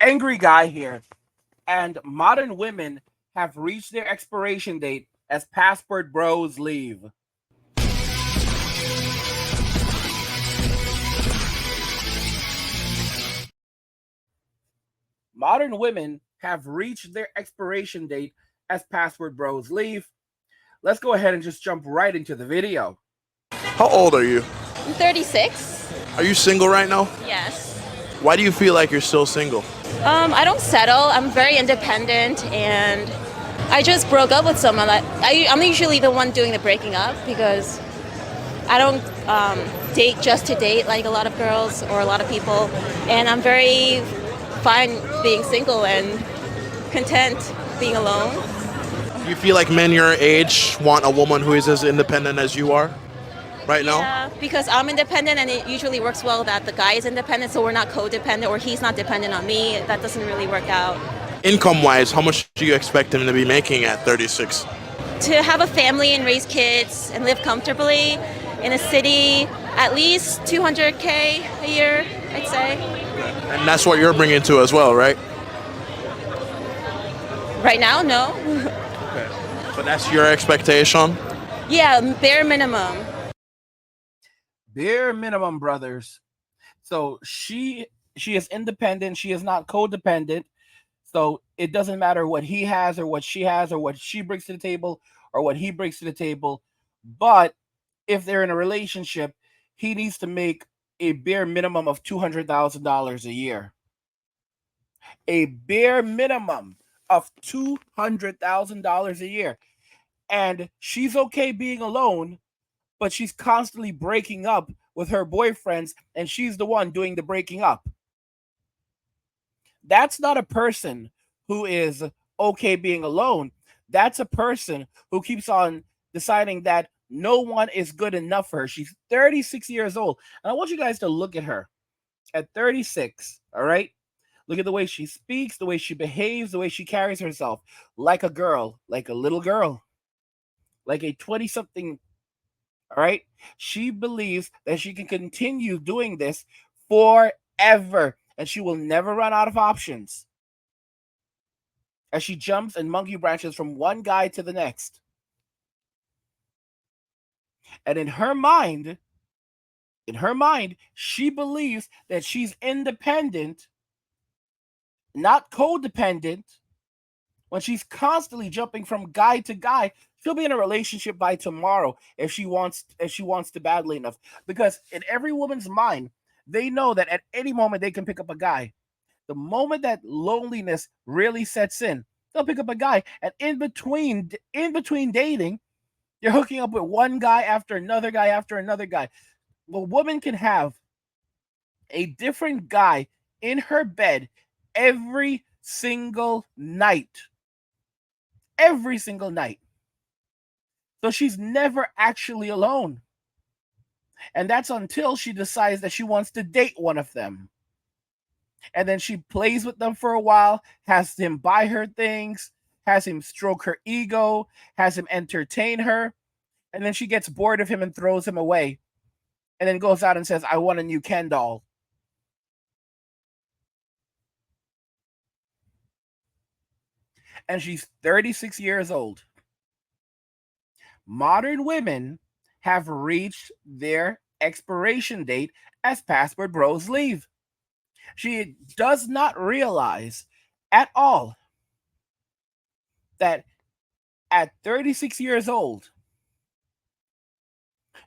angry guy here, and modern women have reached their expiration date as passport bros leave. Modern women have reached their expiration date as passport bros leave. Let's go ahead and just jump right into the video. How old are you? I'm 36. Are you single right now? Yes. Why do you feel like you're still single? I don't settle. I'm very independent, and I just broke up with someone. I'm usually the one doing the breaking up because I don't date just to date like a lot of girls or a lot of people, and I'm very fine being single and content being alone. Do you feel like men your age want a woman who is as independent as you are right now? Yeah, because I'm independent, and it usually works well that the guy is independent, so we're not codependent, or he's not dependent on me. That doesn't really work out. Income-wise, how much do you expect him to be making at 36? To have a family and raise kids and live comfortably in a city, at least $200K a year, I'd say. And that's what you're bringing to as well, right? Right now, no. Okay. But that's your expectation? Yeah, bare minimum. Bare minimum, brothers. So she is independent. She is not codependent. So it doesn't matter what he has or what she has or what she brings to the table or what he brings to the table. But if they're in a relationship, he needs to make a bare minimum of $200,000 a year. A bare minimum of $200,000 a year. And she's okay being alone, but she's constantly breaking up with her boyfriends, and she's the one doing the breaking up. That's not a person who is okay being alone. That's a person who keeps on deciding that no one is good enough for her. She's 36 years old. And I want you guys to look at her at 36, all right? Look at the way she speaks, the way she behaves, the way she carries herself. Like a girl, like a little girl, like a 20-something, all right? She believes that she can continue doing this forever, and she will never run out of options as she jumps and monkey branches from one guy to the next. And in her mind, she believes that she's independent, not codependent. When she's constantly jumping from guy to guy, she'll be in a relationship by tomorrow if she wants to badly enough. Because in every woman's mind, they know that at any moment they can pick up a guy. The moment that loneliness really sets in, they'll pick up a guy. And in between dating, you're hooking up with one guy after another guy after another guy. A woman can have a different guy in her bed every single night. Every single night. So she's never actually alone. And that's until she decides that she wants to date one of them. And then she plays with them for a while, has him buy her things, has him stroke her ego, has him entertain her. And then she gets bored of him and throws him away. And then goes out and says, I want a new Ken doll. And she's 36 years old. Modern women have reached their expiration date as passport bros leave. She does not realize at all that at 36 years old,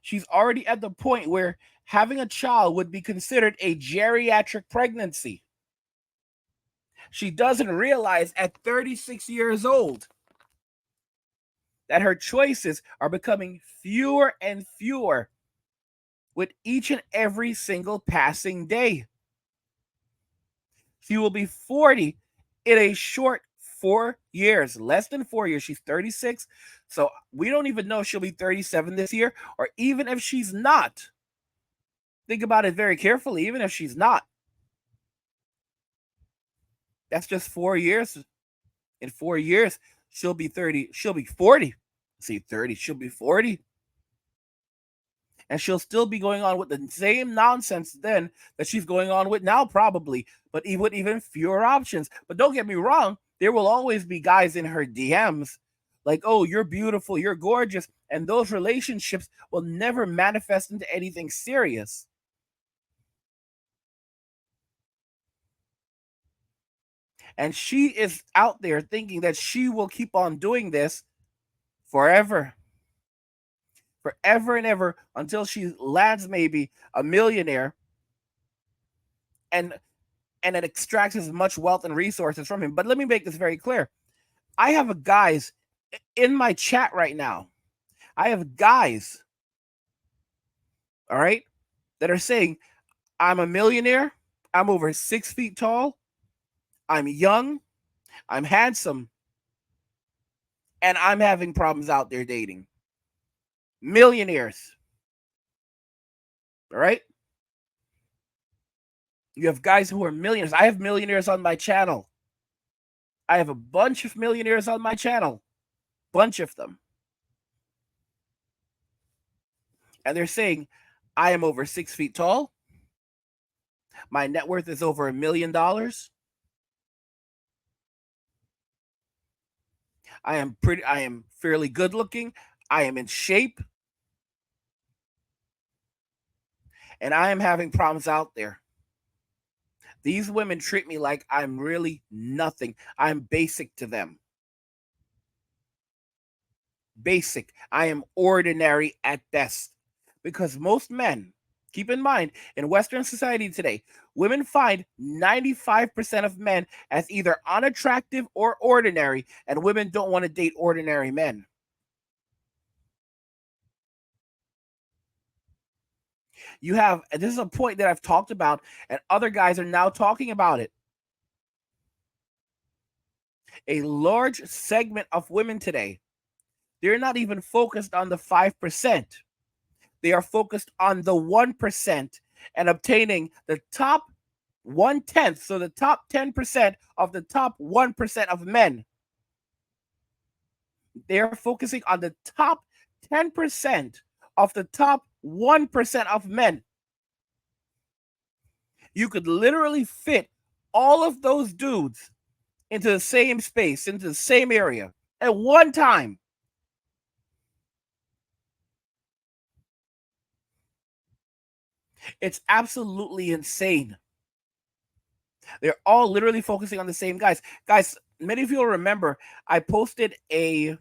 she's already at the point where having a child would be considered a geriatric pregnancy. She doesn't realize at 36 years old that her choices are becoming fewer and fewer with each and every single passing day. She will be 40 in a short 4 years, less than 4 years. She's 36. So we don't even know if she'll be 37 this year, or even if she's not. Think about it very carefully, even if she's not. That's just 4 years. In 4 years, she'll be 30. She'll be 40. See, 30. She'll be 40. and she'll still be going on with the same nonsense then that she's going on with now, probably, but with even fewer options. But don't get me wrong, there will always be guys in her DMs like, oh, you're beautiful, you're gorgeous, and those relationships will never manifest into anything serious. And she is out there thinking that she will keep on doing this forever. Forever and ever, until she lands maybe a millionaire and it extracts as much wealth and resources from him. But let me make this very clear. I have guys in my chat right now. I have guys, all right, that are saying, I'm a millionaire, I'm over 6 feet tall, I'm young, I'm handsome, and I'm having problems out there dating. Millionaires. All right? You have guys who are millionaires. I have millionaires on my channel. I have a bunch of millionaires on my channel. Bunch of them. And they're saying, I am over 6 feet tall. My net worth is over $1 million. I am fairly good looking. I am in shape. And I am having problems out there. These women treat me like I'm really nothing. I'm basic to them. Basic. I am ordinary at best. Because most men, keep in mind, in Western society today, women find 95% of men as either unattractive or ordinary, and women don't want to date ordinary men. You have, and this is a point that I've talked about, and other guys are now talking about it. A large segment of women today, they're not even focused on the 5%. They are focused on the 1% and obtaining the top 1/10, so the top 10% of the top 1% of men. They are focusing on the top 10% of the top 1% of men. You could literally fit all of those dudes into the same space, into the same area at one time. It's absolutely insane. They're all literally focusing on the same guys. Guys, many of you will remember I posted a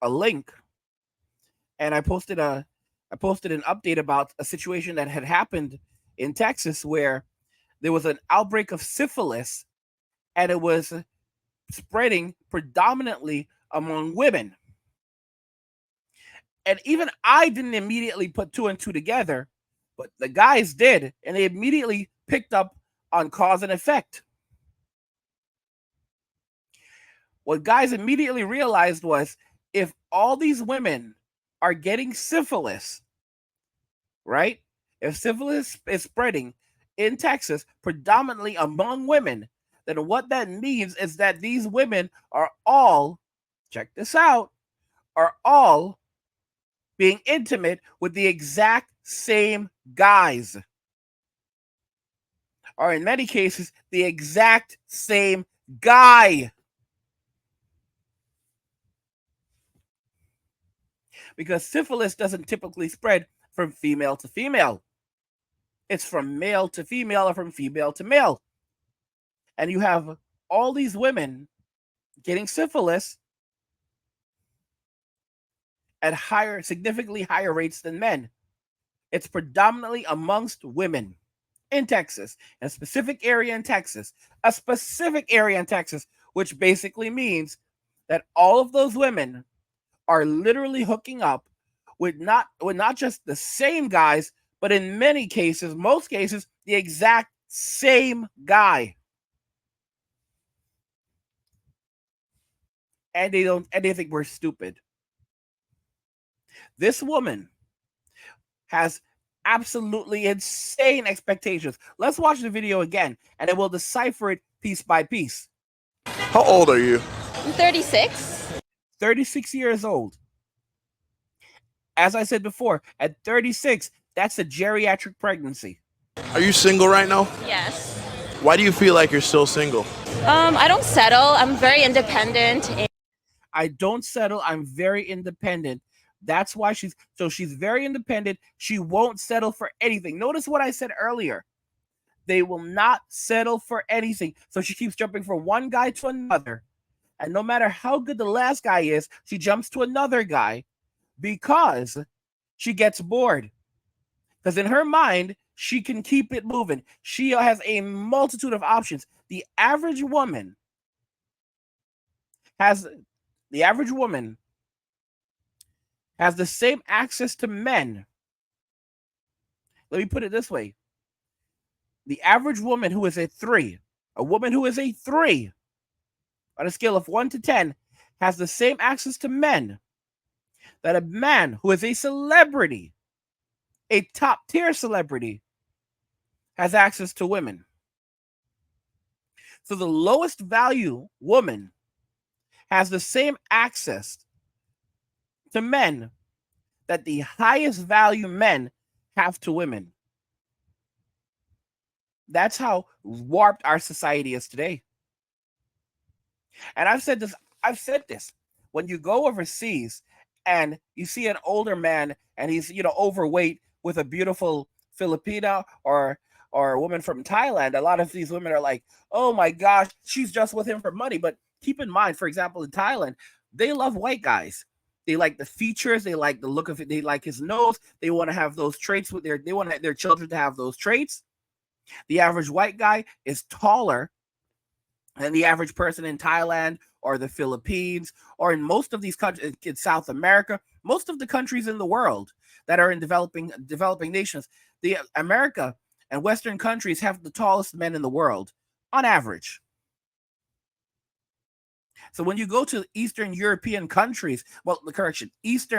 link, and I posted an update about a situation that had happened in Texas where there was an outbreak of syphilis, and it was spreading predominantly among women. And even I didn't immediately put 2 and 2 together, but the guys did, and they immediately picked up on cause and effect. What guys immediately realized was, if all these women are getting syphilis, right? If syphilis is spreading in Texas, predominantly among women, then what that means is that these women are all, check this out, are all being intimate with the exact same guys. Or in many cases, the exact same guy. Because syphilis doesn't typically spread from female to female. It's from male to female or from female to male. And you have all these women getting syphilis at significantly higher rates than men. It's predominantly amongst women in Texas, a specific area in Texas, which basically means that all of those women are literally hooking up with not just the same guys, but in many cases, most cases, the exact same guy. And they think we're stupid. This woman has absolutely insane expectations. Let's watch the video again, and then we'll decipher it piece by piece. How old are you? I'm 36. 36 years old. As I said before, at 36, that's a geriatric pregnancy. Are you single right now? Yes. Why do you feel like you're still single? I don't settle. I'm very independent. I don't settle. I'm very independent. That's why she's very independent. She won't settle for anything. Notice what I said earlier. They will not settle for anything. So she keeps jumping from one guy to another. And no matter how good the last guy is, she jumps to another guy because she gets bored. Because in her mind, she can keep it moving. She has a multitude of options. The average woman has the same access to men. Let me put it this way. The average woman who is a 3, on a scale of 1 to 10, has the same access to men that a man who is a celebrity, a top tier celebrity, has access to women. So the lowest value woman has the same access to men that the highest value men have to women. That's how warped our society is today. And I've said this. When you go overseas and you see an older man and he's, overweight with a beautiful Filipina or a woman from Thailand, a lot of these women are like, oh my gosh, she's just with him for money. But keep in mind, for example, in Thailand, they love white guys. They like the features. They like the look of it. They like his nose. They want to have those traits they want their children to have those traits. The average white guy is taller than the average person in Thailand or the Philippines or in most of these countries in South America, most of the countries in the world that are in developing nations. The America and Western countries have the tallest men in the world on average. So when you go to Eastern European countries, East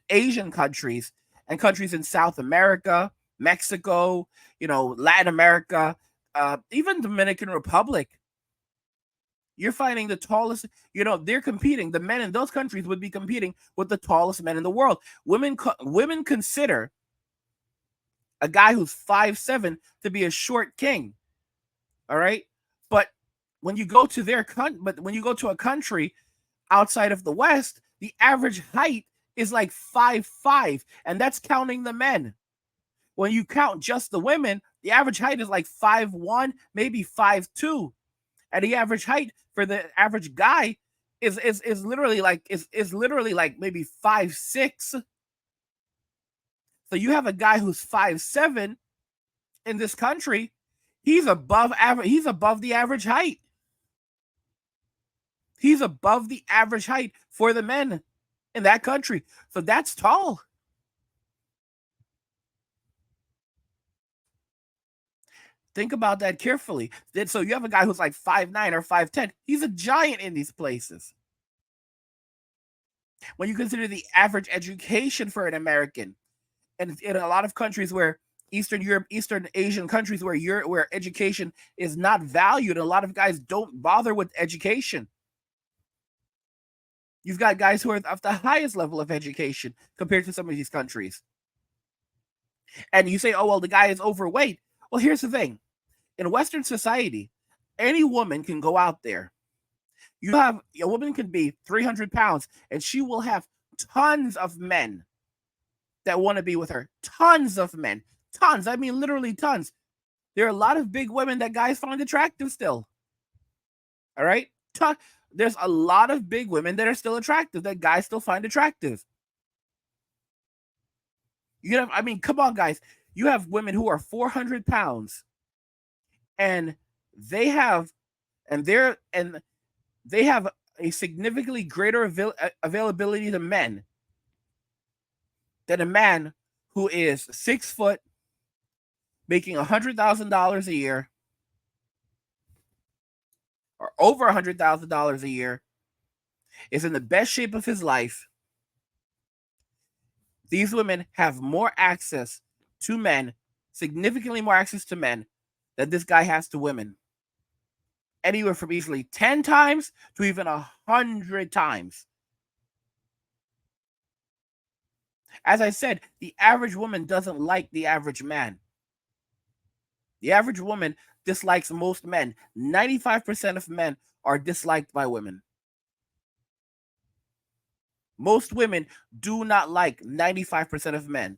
Asian countries and countries in South America, Mexico, Latin America, even Dominican Republic, you're finding the tallest, they're competing. The men in those countries would be competing with the tallest men in the world. Women consider a guy who's 5'7" to be a short king. All right. But when you go to a country outside of the West, the average height is like 5'5", and that's counting the men. When you count just the women, the average height is like 5'1", maybe 5'2", and the average height for the average guy is literally like maybe 5'6". So you have a guy who's 5'7" in this country. He's above average. He's above the average height. He's above the average height for the men in that country. So that's tall. Think about that carefully. So you have a guy who's like 5'9" or 5'10". He's a giant in these places. When you consider the average education for an American, and in a lot of countries where Eastern Europe, Eastern Asian countries where education is not valued, a lot of guys don't bother with education. You've got guys who are of the highest level of education compared to some of these countries. And you say, oh, well, the guy is overweight. Well, here's the thing. In Western society, any woman can go out there. A woman can be 300 pounds and she will have tons of men that want to be with her. Tons of men. Tons. I mean, literally tons. There are a lot of big women that guys find attractive still. All right? There's a lot of big women that are still attractive, that guys still find attractive. Come on, guys. You have women who are 400 pounds and they have a significantly greater availability to men than a man who is 6 foot, making $100,000 a year, or over $100,000 a year, is in the best shape of his life. These women have more access to men, significantly more access to men than this guy has to women. Anywhere from easily 10 times to even 100 times. As I said, the average woman doesn't like the average man. The average woman dislikes most men. 95% of men are disliked by women. Most women do not like 95% of men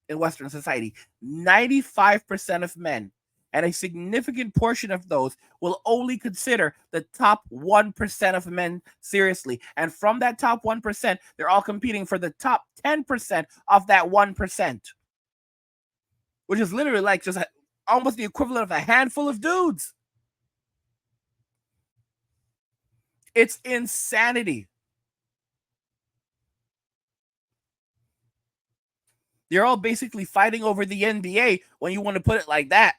in Western society. 95% of men, and a significant portion of those, will only consider the top 1% of men seriously. And from that top 1%, they're all competing for the top 10% of that 1%, which is literally like just almost the equivalent of a handful of dudes. It's insanity. They're all basically fighting over the NBA when you want to put it like that.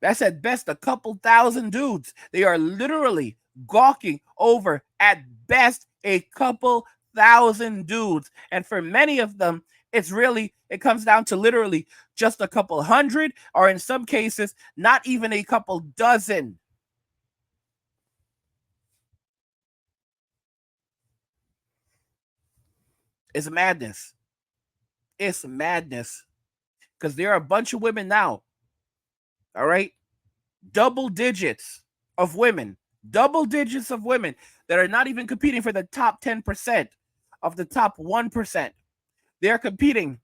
That's at best a couple thousand dudes. They are literally gawking over, at best, a couple thousand dudes. And for many of them, it comes down to literally just a couple hundred, or in some cases, not even a couple dozen. It's madness. It's madness. Because there are a bunch of women now, all right? Double digits of women that are not even competing for the top 10% of the top 1%. They're competing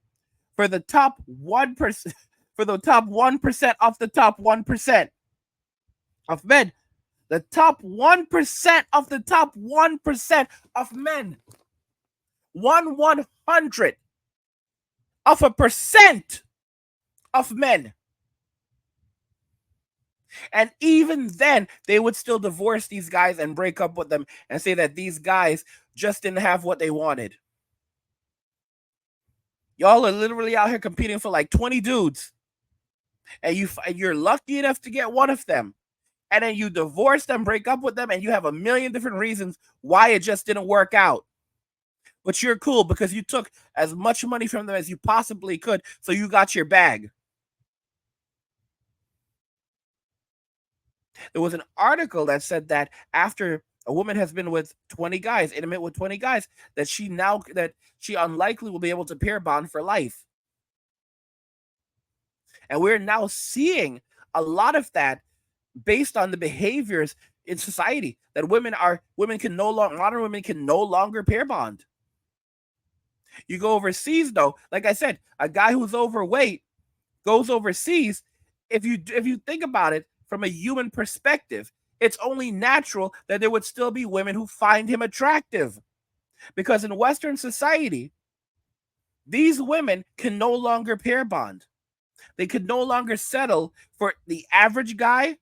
for the top 1%, for the top 1% of the top 1% of men. The top 1% of the top 1% of men. 1/100 of a percent of men. And even then, they would still divorce these guys and break up with them and say that these guys just didn't have what they wanted. Y'all are literally out here competing for like 20 dudes. And you're lucky enough to get one of them. And then you divorce them, break up with them, and you have a million different reasons why it just didn't work out. But you're cool because you took as much money from them as you possibly could, so you got your bag. There was an article that said that after a woman has been with 20 guys, intimate with 20 guys, that she unlikely will be able to pair bond for life. And we're now seeing a lot of that based on the behaviors in society that modern women can no longer pair bond. You go overseas though, like I said, a guy who's overweight goes overseas. If you think about it from a human perspective, it's only natural that there would still be women who find him attractive. Because in Western society, these women can no longer pair bond. They could no longer settle for the average guy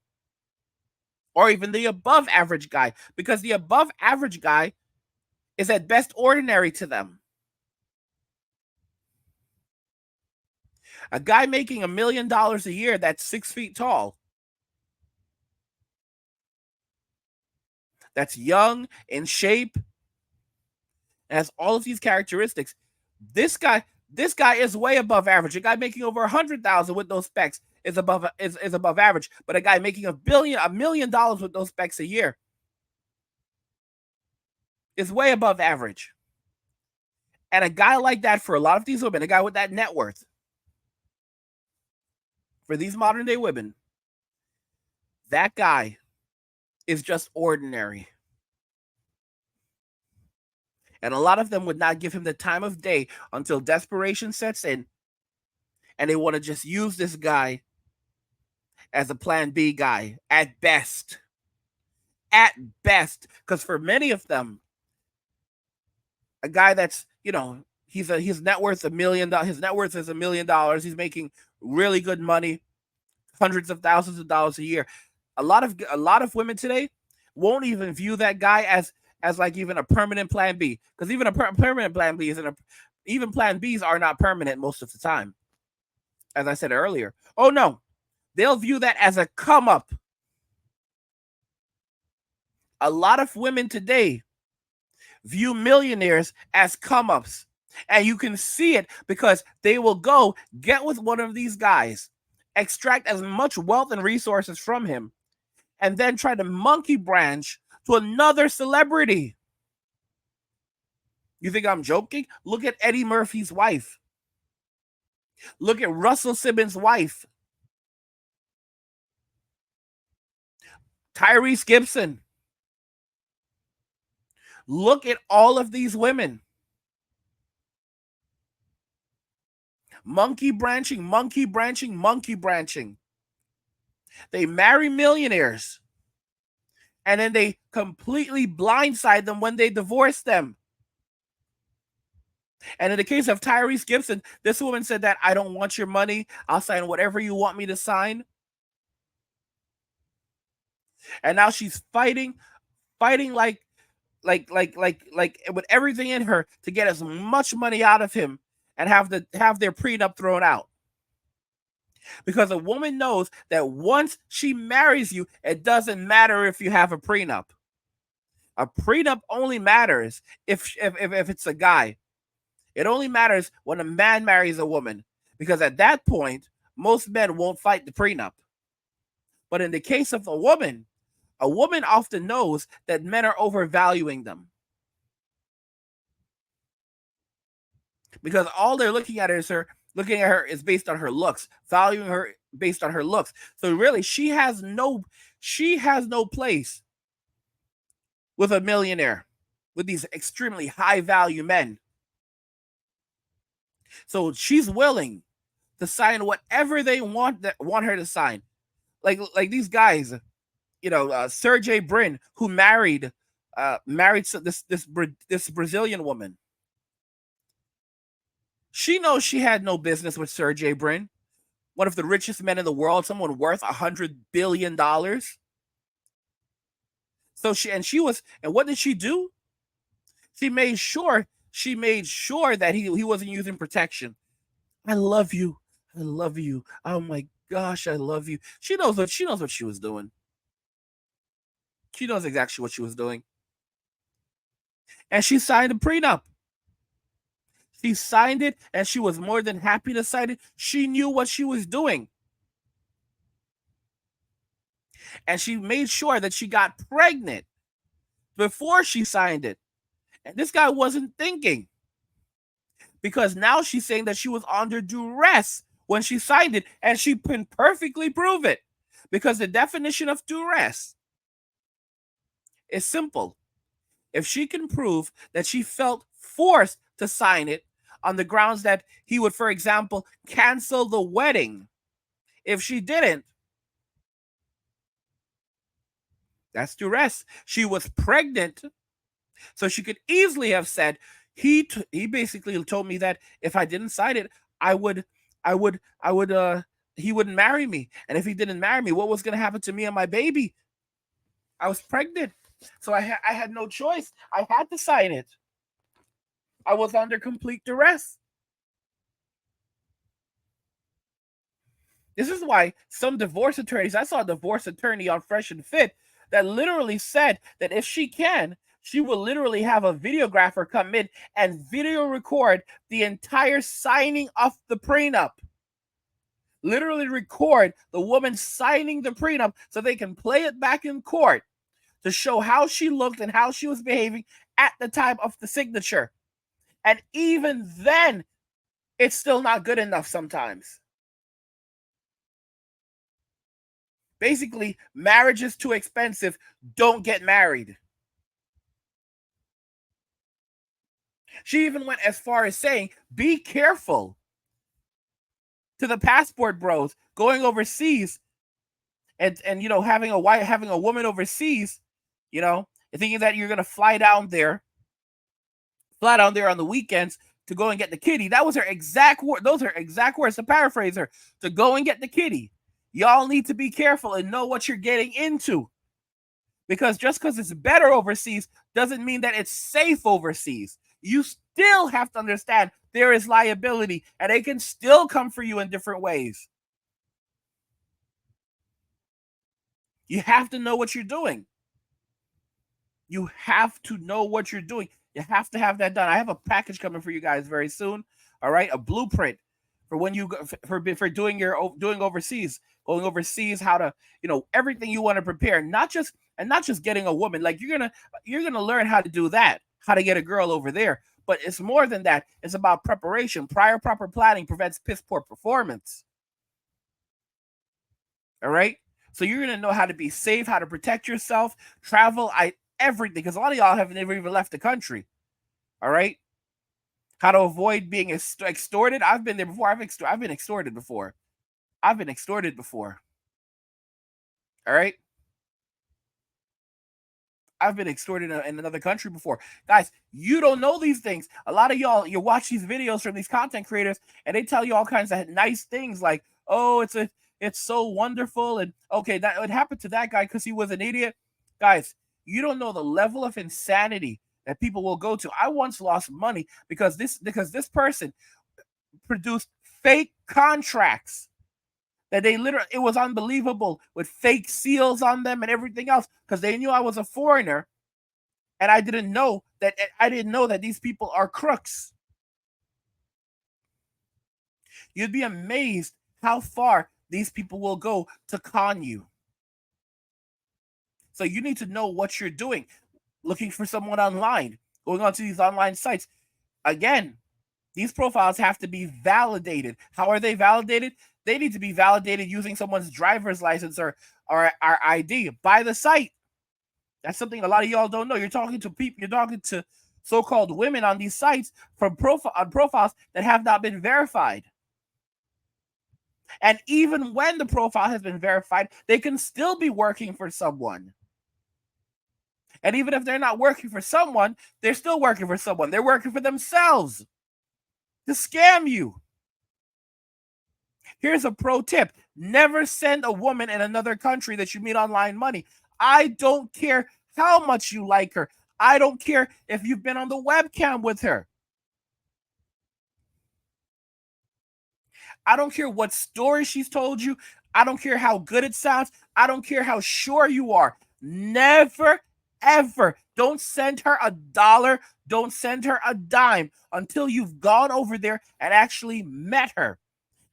or even the above average guy, because the above average guy is at best ordinary to them. A guy making $1 million a year that's 6 feet tall, that's young, in shape, and has all of these characteristics. This guy is way above average. A guy making over 100,000 with those specs is above average. But a guy making $1 million with those specs a year is way above average. And a guy like that, for a lot of these women, a guy with that net worth, for these modern day women, that guy is just ordinary. And a lot of them would not give him the time of day until desperation sets in, and they want to just use this guy as a plan B guy at best. At best. Because for many of them, a guy that's, his net worth $1 million. His net worth is $1 million. He's making really good money, hundreds of thousands of dollars a year. A lot of women today won't even view that guy as like even a permanent plan B, because even a permanent plan B even plan Bs are not permanent most of the time. As I said earlier, oh no, they'll view that as a come up. A lot of women today view millionaires as come ups, and you can see it because they will go get with one of these guys, extract as much wealth and resources from him, and then try to monkey branch to another celebrity. You think I'm joking? Look at Eddie Murphy's wife. Look at Russell Simmons' wife. Tyrese Gibson. Look at all of these women. Monkey branching, monkey branching, monkey branching. They marry millionaires. And then they completely blindside them when they divorce them. And in the case of Tyrese Gibson, this woman said that I don't want your money. I'll sign whatever you want me to sign. And now she's fighting like with everything in her to get as much money out of him and have their prenup thrown out. Because a woman knows that once she marries you, it doesn't matter if you have a prenup. A prenup only matters if it's a guy. It only matters when a man marries a woman, because at that point, most men won't fight the prenup. But in the case of a woman often knows that men are overvaluing them. Because all they're looking at her is based on her looks, valuing her based on her looks. So really, she has no place with a millionaire, with these extremely high value men. So she's willing to sign whatever they want her to sign. Like these guys, Sergey Brin, who married this Brazilian woman. She knows she had no business with Sergey Brin, one of the richest men in the world, someone worth $100 billion. So what did she do? She made sure that he wasn't using protection. I love you. I love you. Oh my gosh, I love you. She knows what she was doing. She knows exactly what she was doing. And she signed a prenup. She signed it, and she was more than happy to sign it. She knew what she was doing. And she made sure that she got pregnant before she signed it. And this guy wasn't thinking. Because now she's saying that she was under duress when she signed it, and she can perfectly prove it. Because the definition of duress is simple. If she can prove that she felt forced to sign it on the grounds that he would, for example, cancel the wedding if she didn't, that's duress. She was pregnant, so she could easily have said, he basically told me that if I didn't sign it, he wouldn't marry me. And if he didn't marry me, what was going to happen to me and my baby? I was pregnant. So I had no choice. I had to sign it. I was under complete duress. This is why some divorce attorneys, I saw a divorce attorney on Fresh and Fit that literally said that if she can, she will literally have a videographer come in and video record the entire signing of the prenup. Literally record the woman signing the prenup so they can play it back in court to show how she looked and how she was behaving at the time of the signature. And even then, it's still not good enough sometimes. Basically, marriage is too expensive. Don't get married. She even went as far as saying, be careful to the passport bros going overseas and having a woman overseas, thinking that you're going to fly down there on the weekends to go and get the kitty. That was her exact word. Those are exact words, to paraphrase her, to go and get the kitty. Y'all need to be careful and know what you're getting into. Because just because it's better overseas doesn't mean that it's safe overseas. You still have to understand there is liability, and they can still come for you in different ways. You have to know what you're doing. You have to know what you're doing. You have to have that done. I have a package coming for you guys very soon. All right, a blueprint for when you for doing overseas, going overseas, how to everything you want to prepare. Not just getting a woman. Like you're gonna learn how to do that, how to get a girl over there. But it's more than that. It's about preparation. Prior proper planning prevents piss poor performance. All right? So you're going to know how to be safe, how to protect yourself, travel, everything. Because a lot of y'all have never even left the country. All right? How to avoid being extorted. I've been there before. I've been extorted before. I've been extorted before. All right? I've been extorted in another country before. Guys, you don't know these things. A lot of y'all, you watch these videos from these content creators, and they tell you all kinds of nice things like, oh, it's so wonderful. And okay, that would happen to that guy because he was an idiot. Guys, you don't know the level of insanity that people will go to. I once lost money because this person produced fake contracts that they literally, it was unbelievable, with fake seals on them and everything else, because they knew I was a foreigner, and I didn't know that these people are crooks. You'd be amazed how far these people will go to con you. So you need to know what you're doing. Looking for someone online, going onto these online sites. Again, these profiles have to be validated. How are they validated? They need to be validated using someone's driver's license or ID by the site. That's something a lot of y'all don't know. You're talking to people, you're talking to so-called women on these sites from profiles that have not been verified. And even when the profile has been verified, they can still be working for someone. And even if they're not working for someone, they're still working for someone. They're working for themselves to scam you. Here's a pro tip. Never send a woman in another country that you meet online money. I don't care how much you like her. I don't care if you've been on the webcam with her. I don't care what story she's told you. I don't care how good it sounds. I don't care how sure you are. Never, ever. Don't send her $1. Don't send her a dime until you've gone over there and actually met her.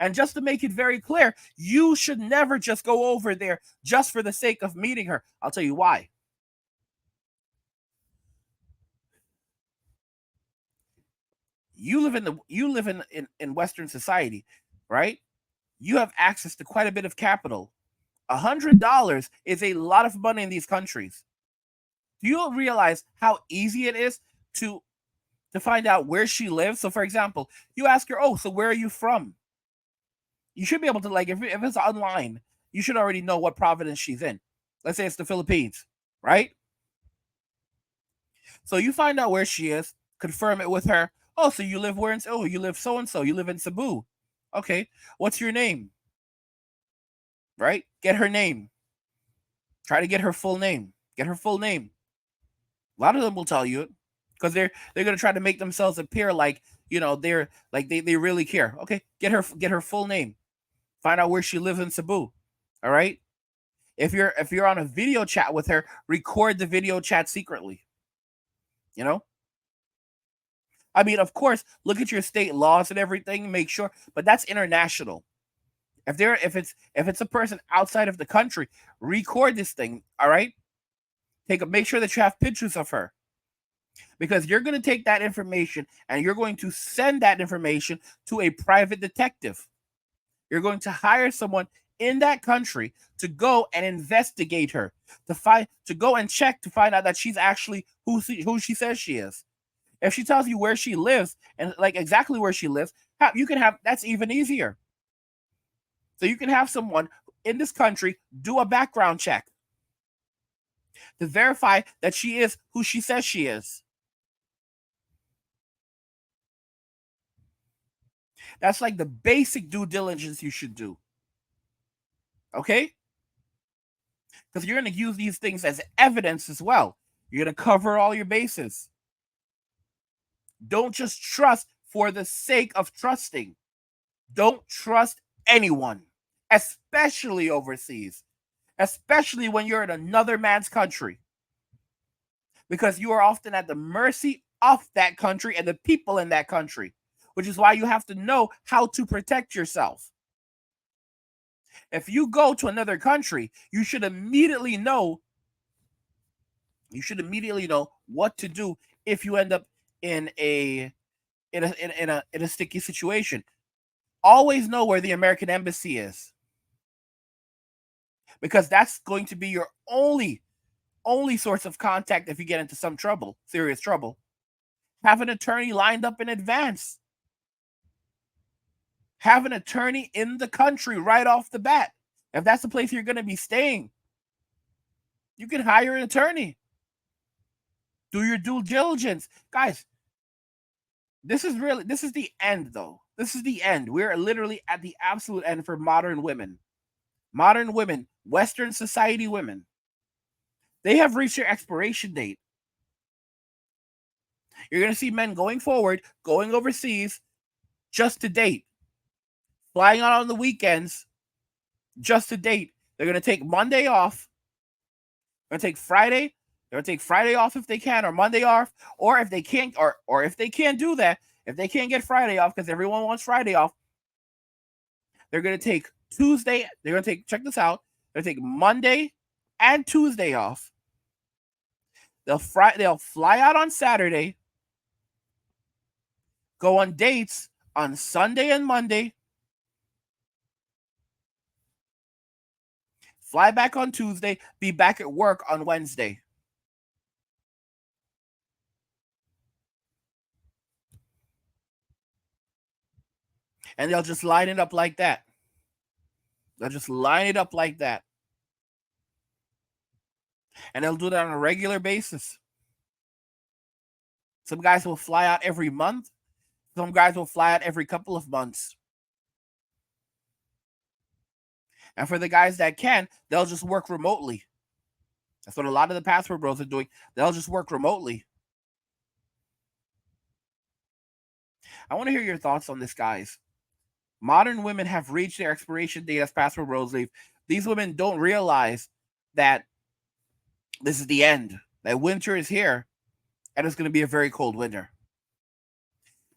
And just to make it very clear, you should never just go over there just for the sake of meeting her. I'll tell you why. You live in Western society, right? You have access to quite a bit of capital. $100 is a lot of money in these countries. Do you realize how easy it is to find out where she lives? So, for example, you ask her, "Oh, so where are you from?" You should be able to, like, if it's online, you should already know what province she's in. Let's say it's the Philippines, right? So you find out where she is, confirm it with her. Oh, so you live where? Oh, you live so-and-so. You live in Cebu. Okay, what's your name? Right? Get her name. Try to get her full name. Get her full name. A lot of them will tell you it because they're going to try to make themselves appear like, they're like they really care. Okay, get her full name. Find out where she lives in Cebu. All right? If you're on a video chat with her, record the video chat secretly. I mean, of course, look at your state laws and everything, make sure, but that's international. If it's a person outside of the country, record this thing, all right? Make sure that you have pictures of her. Because you're going to take that information and you're going to send that information to a private detective. You're going to hire someone in that country to go and investigate her, to go and check to find out that she's actually who she says she is. If she tells you where she lives and like exactly where she lives, that's even easier. So you can have someone in this country do a background check to verify that she is who she says she is. That's like the basic due diligence you should do. Okay? Because you're going to use these things as evidence as well. You're going to cover all your bases. Don't just trust for the sake of trusting. Don't trust anyone, especially overseas, especially when you're in another man's country, because you are often at the mercy of that country and the people in that country, which is why you have to know how to protect yourself. If you go to another country, you should immediately know what to do if you end up in a sticky situation. Always know where the American embassy is, because that's going to be your only source of contact if you get into some trouble, serious trouble. Have an attorney lined up in advance. Have an attorney in the country right off the bat. If that's the place you're going to be staying, you can hire an attorney. Do your due diligence. Guys, this is the end, though. This is the end. We're literally at the absolute end for modern women. Modern women, Western society women. They have reached their expiration date. You're going to see men going forward, going overseas just to date. Flying out on the weekends just to date. They're going to take Monday off. They're going to take Friday. They're going to take Friday off if they can, or Monday off. Or if they can't, or if they can't do that, if they can't get Friday off, because everyone wants Friday off, they're going to take Tuesday. They're going to take, check this out. They're going to take Monday and Tuesday off. They'll fly out on Saturday, go on dates on Sunday and Monday, fly back on Tuesday, be back at work on Wednesday. And they'll just line it up like that. They'll just line it up like that. And they'll do that on a regular basis. Some guys will fly out every month. Some guys will fly out every couple of months. And for the guys that can, they'll just work remotely. That's what a lot of the passport bros are doing. They'll just work remotely. I want to hear your thoughts on this, guys. Modern women have reached their expiration date as passport bros leave. These women don't realize that this is the end, that winter is here, and it's going to be a very cold winter.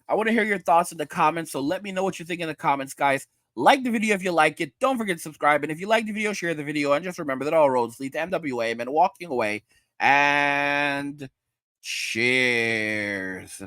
I want to hear your thoughts in the comments, so let me know what you think in the comments, guys. Like the video if you like it. Don't forget to subscribe, and if you like the video, share the video, and just remember that all roads lead to MWA, men walking away, and cheers.